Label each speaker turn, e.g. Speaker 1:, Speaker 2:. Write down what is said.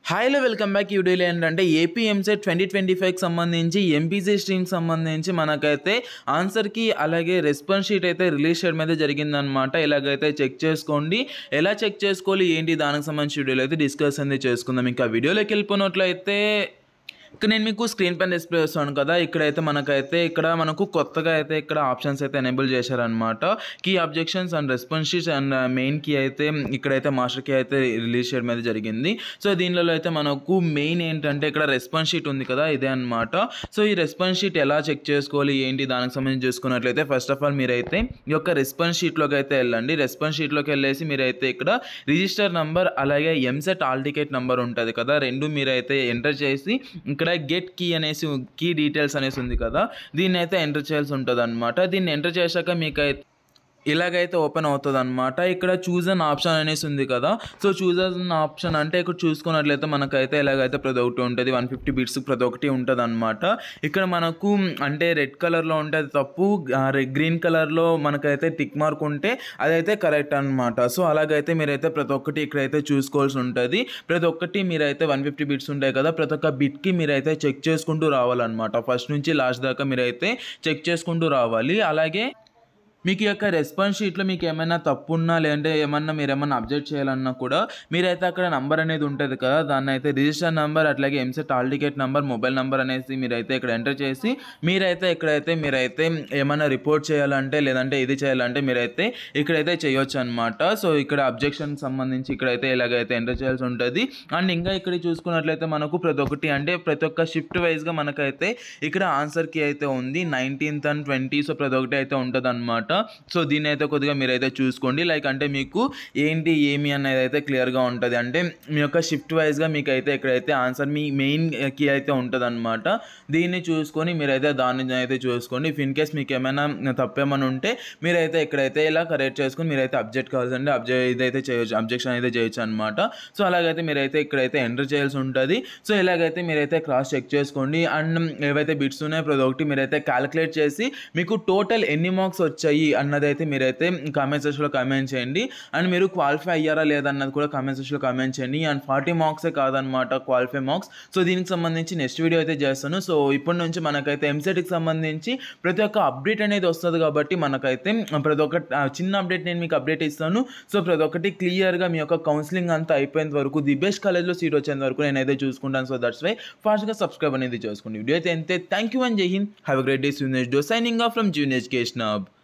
Speaker 1: హాయ్‌లో welcome back. ఈ వీడియోలో ఏంటంటే ఏపీ ఎంసెట్ 2025కి సంబంధించి ఎంపీసీ స్ట్రీమ్‌కి సంబంధించి మనకైతే ఆన్సర్‌కి అలాగే రెస్పాన్స్ షీట్ అయితే రిలీజ్ చేయడం అయితే జరిగిందనమాట. ఇలాగైతే చెక్ చేసుకోండి. ఎలా చెక్ చేసుకోవాలి ఏంటి దానికి సంబంధించి వీడియోలో అయితే డిస్కస్ అనేది చేసుకుందాం. ఇంకా వీడియోలోకి వెళ్ళిపోయినట్లయితే ఇక్కడ నేను మీకు స్క్రీన్ పైన డిస్ప్లే చేస్తాను కదా. ఇక్కడైతే ఇక్కడ మనకు కొత్తగా అయితే ఇక్కడ ఆప్షన్స్ అయితే ఎనేబుల్ చేశారనమాట. Key objections and response sheets and main key అయితే ఇక్కడైతే మాస్టర్ కీ అయితే రిలీజ్ చేయడం అయితే జరిగింది. సో దీనిలో అయితే మనకు మెయిన్ ఏంటంటే ఇక్కడ రెస్పాన్స్ షీట్ ఉంది కదా, ఇదే అనమాట. సో ఈ రెస్పాన్స్ షీట్ ఎలా చెక్ చేసుకోవాలి ఏంటి దానికి సంబంధించి చూసుకున్నట్లయితే ఫస్ట్ ఆఫ్ ఆల్ మీరైతే ఈ యొక్క రెస్పాన్స్ షీట్లోకి అయితే వెళ్ళండి. రెస్పాన్స్ షీట్లోకి వెళ్ళేసి మీరైతే ఇక్కడ రిజిస్టర్ నంబర్ అలాగే ఎంసెట్ ఆల్ టికెట్ నంబర్ ఉంటుంది కదా, రెండు మీరైతే ఎంటర్ చేసి ఇక్కడ గెట్ కీ అనేసి కీ డీటెయిల్స్ అనేసి ఉంది కదా, దీన్ని అయితే ఎంటర్ చేయాల్సి ఉంటుంది అనమాట. దీన్ని ఎంటర్ చేశాక మీకైతే ఇలాగైతే ఓపెన్ అవుతుంది అనమాట. ఇక్కడ చూజ్ అన్ ఆప్షన్ అనేసి ఉంది కదా. సో చూజ్ అన్ ఆప్షన్ అంటే ఇక్కడ చూసుకున్నట్లయితే మనకైతే ఇలాగైతే ప్రతి ఒక్కటి ఉంటుంది. 150 బిట్స్ ప్రతి ఒక్కటి ఉంటుంది అనమాట. ఇక్కడ మనకు అంటే రెడ్ కలర్లో ఉంటే అది తప్పు, గ్రీన్ కలర్లో మనకైతే టిక్ మార్క్ ఉంటే అదైతే కరెక్ట్ అనమాట. సో అలాగైతే మీరైతే ప్రతి ఒక్కటి ఇక్కడైతే చూసుకోవాల్సి ఉంటుంది. ప్రతి ఒక్కటి మీరైతే 150 బిట్స్ ఉంటాయి కదా, ప్రతి ఒక్క బిట్కి మీరైతే చెక్ చేసుకుంటూ రావాలన్నమాట. ఫస్ట్ నుంచి లాస్ట్ దాకా మీరైతే చెక్ చేసుకుంటూ రావాలి. అలాగే మీకు ఈ యొక్క రెస్పాన్స్ షీట్లో మీకు ఏమైనా తప్పు ఉన్నా లేదంటే మీరేమన్నా అబ్జెక్ట్ చేయాలన్నా కూడా మీరైతే అక్కడ నంబర్ అనేది ఉంటుంది కదా, దాన్ని అయితే రిజిస్టర్ నెంబర్ అట్లాగే EAMCET hall ticket number mobile number అనేసి మీరైతే ఇక్కడ ఎంటర్ చేసి మీరైతే ఏమైనా రిపోర్ట్ చేయాలంటే లేదంటే ఇది చేయాలంటే మీరైతే ఇక్కడైతే చేయొచ్చు అనమాట. సో ఇక్కడ అబ్జెక్షన్ సంబంధించి ఇక్కడైతే ఇలాగైతే ఎంటర్ చేయాల్సి ఉంటుంది. అండ్ ఇంకా ఇక్కడ చూసుకున్నట్లయితే మనకు ప్రతి ఒక్క షిఫ్ట్ వైజ్గా మనకైతే ఇక్కడ ఆన్సర్కి అయితే ఉంది 19th and 20. సో ప్రతి ఒక్కటి అయితే ఉంటుంది అనమాట. సో దీన్ని అయితే కొద్దిగా మీరైతే చూసుకోండి. లైక్ అంటే మీకు ఏంటి ఏమి అనేది అయితే క్లియర్గా ఉంటుంది. అంటే మీ యొక్క షిఫ్ట్ వైజ్గా మీకు అయితే ఇక్కడైతే ఆన్సర్ మీ మెయిన్ కీ అయితే ఉంటుంది అనమాట. దీన్ని చూసుకొని మీరైతే దాన్ని అయితే చూసుకోండి. ఇఫ్ ఇన్ కేస్ మీకు ఏమైనా తప్పేమైనా ఉంటే మీరైతే ఇక్కడైతే ఇలా కరెక్ట్ చేసుకొని మీరైతే అబ్జెక్ట్ కావాల్సింటే ఇదైతే చేయొచ్చు, అబ్జెక్షన్ అయితే చేయొచ్చు అనమాట. సో అలాగైతే మీరైతే ఇక్కడైతే ఎంటర్ చేయాల్సి ఉంటుంది. సో ఇలాగైతే మీరైతే క్రాస్ చెక్ చేసుకోండి. అండ్ ఏవైతే బిట్స్ ఉన్నాయో ప్రతి ఒక్కటి మీరైతే క్యాలిక్యులేట్ చేసి మీకు టోటల్ ఎన్ని మార్క్స్ వచ్చాయి అన్నదైతే మీరైతే కామెంట్ సెక్షన్లో కామెంట్ చేయండి. అండ్ మీరు క్వాలిఫై అయ్యారా లేదన్నది కూడా కామెంట్ సెక్షన్లో కామెంట్ చేయండి. అండ్ 40 మార్క్సే కాదనమాట క్వాలిఫై మార్క్స్. సో దీనికి సంబంధించి నెక్స్ట్ వీడియో అయితే చేస్తాను. సో ఇప్పటి నుంచి మనకైతే ఎంసెట్కి సంబంధించి ప్రతి ఒక్క అప్డేట్ అనేది వస్తుంది కాబట్టి మనకైతే ప్రతి ఒక్క చిన్న అప్డేట్ నేను మీకు అప్డేట్ ఇస్తాను. సో ప్రతి ఒక్కటి క్లియర్గా మీ యొక్క కౌన్సిలింగ్ అంతా అయిపోయేంత వరకు ది బెస్ట్ కాలేజ్లో సీట్ వచ్చేంత వరకు నేనైతే చూసుకుంటాను. సో దట్స్ వై ఫాస్ట్గా సబ్స్క్రైబ్ అనేది చేసుకోండి. వీడియో అయితే అంతే. థ్యాంక్ యూ అండ్ జై Hind. Have a great day. Signing off from junior education hub.